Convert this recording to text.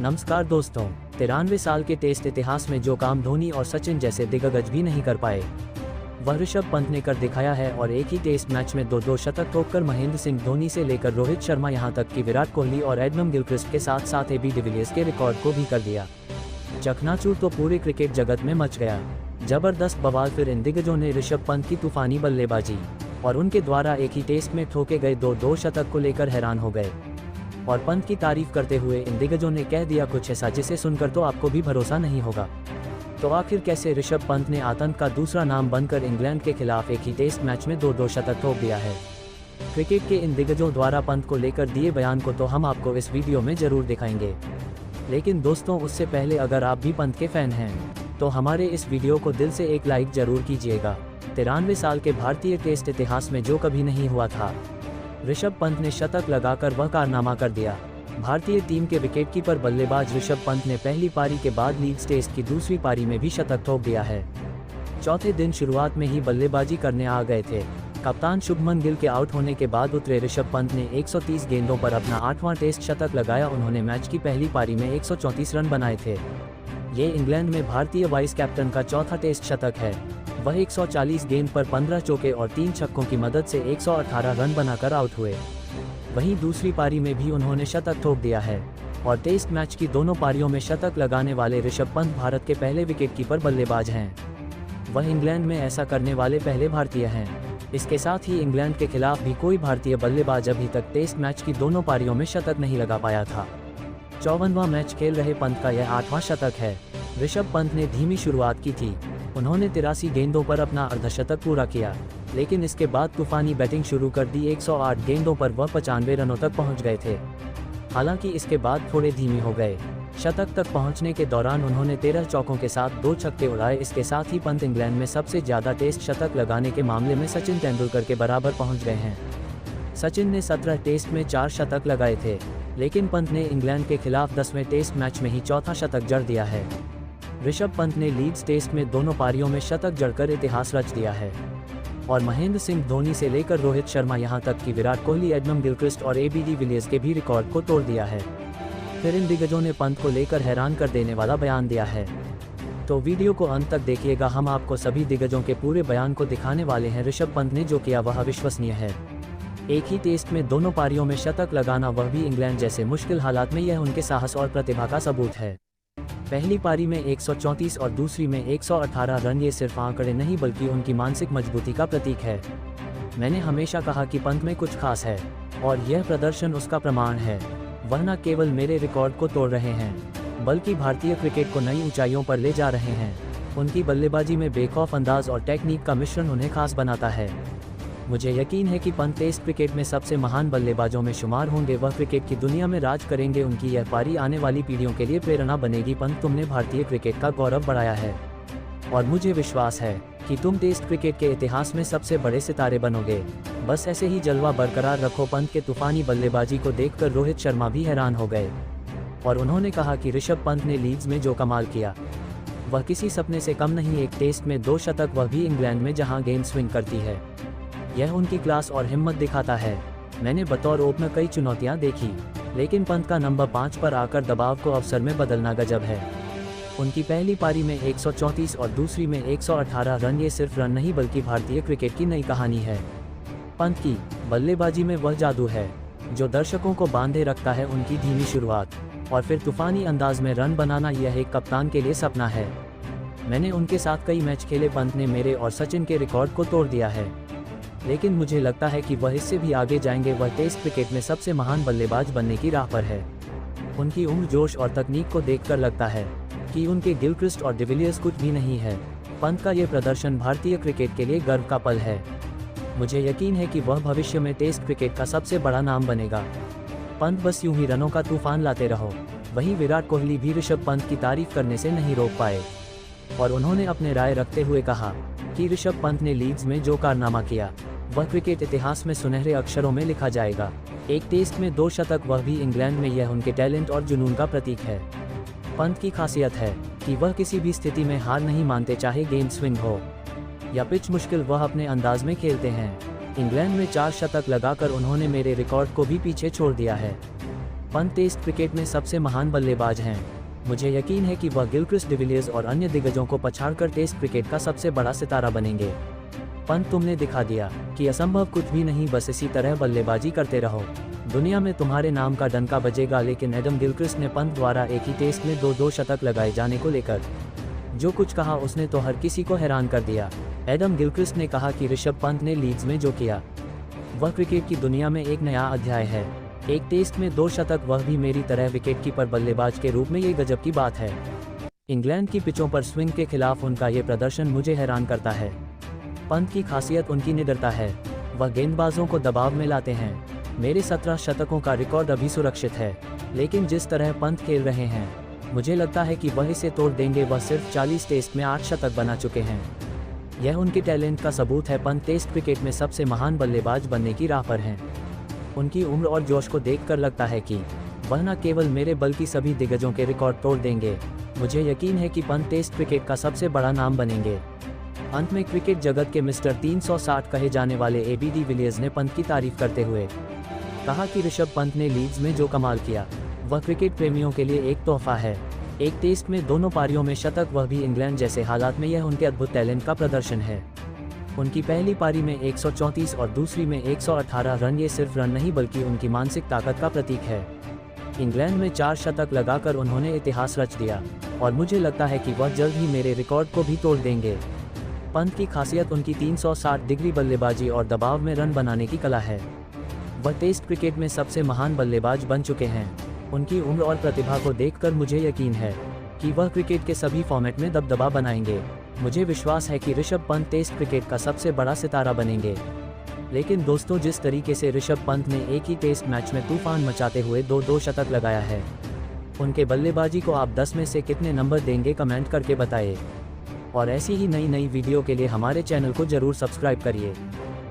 नमस्कार दोस्तों, 93 साल के टेस्ट इतिहास में जो काम धोनी और सचिन जैसे दिग्गज भी नहीं कर पाए, वह ऋषभ पंत ने कर दिखाया है और एक ही टेस्ट मैच में दो शतक ठोककर महेंद्र सिंह धोनी से लेकर रोहित शर्मा यहां तक कि विराट कोहली और एडम गिलक्रिस्ट के साथ साथ एबी डिविलियर्स के रिकॉर्ड को भी कर दिया। चकनाचूर तो पूरे क्रिकेट जगत में मच गया। जबरदस्त बवाल। फिर इन दिग्गजों ने ऋषभ पंत की तूफानी बल्लेबाजी और उनके द्वारा एक ही टेस्ट में ठोके गए दो शतक को लेकर हैरान हो गए और पंत की तारीफ करते हुए इन दिग्गजों ने कह दिया कुछ ऐसा जिसे सुनकर तो आपको भी भरोसा नहीं होगा। तो आखिर कैसे ऋषभ पंत ने आतंक का दूसरा नाम बनकर इंग्लैंड के खिलाफ एक ही टेस्ट मैच में दो शतक ठोक दिया है। क्रिकेट के इन दिग्गजों द्वारा पंत को लेकर दिए बयान को तो हम आपको इस वीडियो में जरूर दिखाएंगे, लेकिन दोस्तों उससे पहले अगर आप भी पंत के फैन हैं तो हमारे इस वीडियो को दिल से एक लाइक जरूर कीजिएगा। 93 साल के भारतीय टेस्ट इतिहास में जो कभी नहीं हुआ था, ऋषभ पंत ने शतक लगाकर वह कारनामा कर दिया। भारतीय टीम के विकेटकीपर बल्लेबाज ऋषभ पंत ने पहली पारी के बाद लीड्स टेस्ट की दूसरी पारी में भी शतक ठोक दिया है। चौथे दिन शुरुआत में ही बल्लेबाजी करने आ गए थे। कप्तान शुभमन गिल के आउट होने के बाद उतरे ऋषभ पंत ने 130 गेंदों पर अपना 8वां टेस्ट शतक लगाया। उन्होंने मैच की पहली पारी में 134 रन बनाए थे। ये इंग्लैंड में भारतीय वाइस कैप्टन का चौथा टेस्ट शतक है। वह 140 गेंद पर 15 चौके और 3 छक्कों की मदद से 118 रन बनाकर आउट हुए। वहीं दूसरी पारी में भी उन्होंने शतक ठोक दिया है और टेस्ट मैच की दोनों पारियों में शतक लगाने वाले ऋषभ पंत भारत के पहले विकेटकीपर बल्लेबाज हैं। वह इंग्लैंड में ऐसा करने वाले पहले भारतीय हैं। इसके साथ ही इंग्लैंड के खिलाफ भी कोई भारतीय बल्लेबाज अभी तक टेस्ट मैच की दोनों पारियों में शतक नहीं लगा पाया था। 54वां मैच खेल रहे पंत का यह 8वां शतक है। ऋषभ पंत ने धीमी शुरुआत की थी। उन्होंने 83 गेंदों पर अपना अर्धशतक पूरा किया, लेकिन इसके बाद तूफानी बैटिंग शुरू कर दी। 108 गेंदों पर वह 95 रनों तक पहुंच गए थे। हालांकि इसके बाद थोड़े धीमे हो गए। शतक तक पहुंचने के दौरान उन्होंने 13 चौकों के साथ 2 छक्के उड़ाए। इसके साथ ही पंत इंग्लैंड में सबसे ज्यादा टेस्ट शतक लगाने के मामले में सचिन तेंदुलकर के बराबर पहुंच गए हैं। सचिन ने 17 टेस्ट में 4 शतक लगाए थे, लेकिन पंत ने इंग्लैंड के खिलाफ 10वें टेस्ट मैच में ही चौथा शतक जड़ दिया है। ऋषभ पंत ने लीड्स टेस्ट में दोनों पारियों में शतक जड़कर इतिहास रच दिया है और महेंद्र सिंह धोनी से लेकर रोहित शर्मा यहां तक कि विराट कोहली, एडम गिलक्रिस्ट और एबी डिविलियर्स के भी रिकॉर्ड को तोड़ दिया है। फिर इन दिग्गजों ने पंत को लेकर हैरान कर देने वाला बयान दिया है। तो वीडियो को अंत तक देखिएगा, हम आपको सभी दिग्गजों के पूरे बयान को दिखाने वाले हैं। ऋषभ पंत ने जो किया वह अविश्वसनीय है। एक ही टेस्ट में दोनों पारियों में शतक लगाना, वह भी इंग्लैंड जैसे मुश्किल हालात में, यह उनके साहस और प्रतिभा का सबूत है। पहली पारी में 134 और दूसरी में 118 रन, ये सिर्फ आंकड़े नहीं बल्कि उनकी मानसिक मजबूती का प्रतीक है। मैंने हमेशा कहा कि पंत में कुछ खास है और यह प्रदर्शन उसका प्रमाण है। वह न केवल मेरे रिकॉर्ड को तोड़ रहे हैं बल्कि भारतीय क्रिकेट को नई ऊंचाइयों पर ले जा रहे हैं। उनकी बल्लेबाजी में बेखौफ अंदाज और टेक्निक का मिश्रण उन्हें खास बनाता है। मुझे यकीन है कि पंत टेस्ट क्रिकेट में सबसे महान बल्लेबाजों में शुमार होंगे। वह क्रिकेट की दुनिया में राज करेंगे। उनकी यह पारी आने वाली पीढ़ियों के लिए प्रेरणा बनेगी। पंत, तुमने भारतीय क्रिकेट का गौरव बढ़ाया है और मुझे विश्वास है कि तुम टेस्ट क्रिकेट के इतिहास में सबसे बड़े सितारे बनोगे। बस ऐसे ही जलवा बरकरार रखो। पंत के तूफानी बल्लेबाजी को देखकर रोहित शर्मा भी हैरान हो गए और उन्होंने कहा कि ऋषभ पंत ने लीड्स में जो कमाल किया वह किसी सपने से कम नहीं। एक टेस्ट में 2 शतक, वह भी इंग्लैंड में जहां गेंद स्विंग करती है। यह उनकी क्लास और हिम्मत दिखाता है। मैंने बतौर ओपनर कई चुनौतियां देखी, लेकिन पंत का नंबर 5 पर आकर दबाव को अवसर में बदलना गजब है। उनकी पहली पारी में 134 और दूसरी में 118 रन, ये सिर्फ रन नहीं बल्कि भारतीय क्रिकेट की नई कहानी है। पंत की बल्लेबाजी में वह जादू है जो दर्शकों को बांधे रखता है। उनकी धीमी शुरुआत और फिर तूफानी अंदाज में रन बनाना, यह एक कप्तान के लिए सपना है। मैंने उनके साथ कई मैच खेले। पंत ने मेरे और सचिन के रिकॉर्ड को तोड़ दिया है, लेकिन मुझे लगता है कि वह इससे भी आगे जाएंगे। वह टेस्ट क्रिकेट में सबसे महान बल्लेबाज बनने की राह पर है। उनकी उम्र, जोश और तकनीक को देखकर लगता है कि उनके गिलक्रिस्ट और डिविलियर्स कुछ भी नहीं है। पंत का ये प्रदर्शन भारतीय क्रिकेट के लिए गर्व का पल है। मुझे यकीन है कि वह भविष्य में टेस्ट क्रिकेट का सबसे बड़ा नाम बनेगा। पंत, बस यूं ही रनों का तूफान लाते रहो। वहीं विराट कोहली भी ऋषभ पंत की तारीफ करने से नहीं रोक पाए और उन्होंने अपने राय रखते हुए कहा कि ऋषभ पंत ने लीड्स में जो कारनामा किया वह क्रिकेट इतिहास में सुनहरे अक्षरों में लिखा जाएगा। एक टेस्ट में 2 शतक, वह भी इंग्लैंड में, यह उनके टैलेंट और जुनून का प्रतीक है। पंत की खासियत है कि वह किसी भी स्थिति में हार नहीं मानते, चाहे गेंद स्विंग हो या पिच मुश्किल, वह अपने अंदाज में खेलते हैं। इंग्लैंड में 4 शतक लगाकर उन्होंने मेरे रिकॉर्ड को भी पीछे छोड़ दिया है। पंत टेस्ट क्रिकेट में सबसे महान बल्लेबाज हैं। मुझे यकीन है कि वह गिलक्रिस्ट डिविलियर्स और अन्य दिग्गजों को पछाड़कर टेस्ट क्रिकेट का सबसे बड़ा सितारा बनेंगे। पंत, तुमने दिखा दिया कि असंभव कुछ भी नहीं, बस इसी तरह बल्लेबाजी करते रहो। दुनिया में तुम्हारे नाम का डंका बजेगा। लेकिन एडम गिलक्रिस्ट ने पंत द्वारा एक ही टेस्ट में दो शतक लगाए जाने को लेकर जो कुछ कहा उसने तो हर किसी को हैरान कर दिया। एडम गिलक्रिस्ट ने कहा कि ऋषभ पंत ने लीड्स में जो किया वह क्रिकेट की दुनिया में एक नया अध्याय है। एक टेस्ट में 2 शतक, वह भी मेरी तरह विकेटकीपर बल्लेबाज के रूप में, ये गजब की बात है। इंग्लैंड की पिचों पर स्विंग के खिलाफ उनका ये प्रदर्शन मुझे हैरान करता है। पंत की खासियत उनकी निडरता है। वह गेंदबाजों को दबाव में लाते हैं। मेरे 17 शतकों का रिकॉर्ड अभी सुरक्षित है, लेकिन जिस तरह पंत खेल रहे हैं मुझे लगता है कि वह इसे तोड़ देंगे। वह सिर्फ 40 टेस्ट में 8 शतक बना चुके हैं। यह उनके टैलेंट का सबूत है। पंत टेस्ट क्रिकेट में सबसे महान बल्लेबाज बनने की राह पर हैं। उनकी उम्र और जोश को देखकर लगता है कि वह न केवल मेरे बल्कि सभी दिग्गजों के रिकॉर्ड तोड़ देंगे। मुझे यकीन है कि पंत टेस्ट क्रिकेट का सबसे बड़ा नाम बनेंगे। अंत में क्रिकेट जगत के मिस्टर 360 कहे जाने वाले एबी डिविलियर्स ने पंत की तारीफ करते हुए कहा कि ऋषभ पंत ने लीड्स में जो कमाल किया वह क्रिकेट प्रेमियों के लिए एक तोहफा है। एक टेस्ट में दोनों पारियों में शतक, वह भी इंग्लैंड जैसे हालात में, यह उनके अद्भुत टैलेंट का प्रदर्शन है। उनकी पहली पारी में 134 और दूसरी में 118 रन, ये सिर्फ रन नहीं बल्कि उनकी मानसिक ताकत का प्रतीक है। इंग्लैंड में 4 शतक लगाकर उन्होंने इतिहास रच दिया और मुझे लगता है कि वह जल्द ही मेरे रिकॉर्ड को भी तोड़ देंगे। पंत की खासियत उनकी 360 डिग्री बल्लेबाजी और दबाव में रन बनाने की कला है। वह टेस्ट क्रिकेट में सबसे महान बल्लेबाज बन चुके हैं। उनकी उम्र और प्रतिभा को देखकर मुझे यकीन है कि वह क्रिकेट के सभी फॉर्मेट में दबदबा बनाएंगे। मुझे विश्वास है कि ऋषभ पंत टेस्ट क्रिकेट का सबसे बड़ा सितारा बनेंगे। लेकिन दोस्तों, जिस तरीके से ऋषभ पंत ने एक ही टेस्ट मैच में तूफान मचाते हुए 2 शतक लगाया है, उनके बल्लेबाजी को आप 10 में से कितने नंबर देंगे, कमेंट करके बताइए। और ऐसी ही नई वीडियो के लिए हमारे चैनल को जरूर सब्सक्राइब करिए।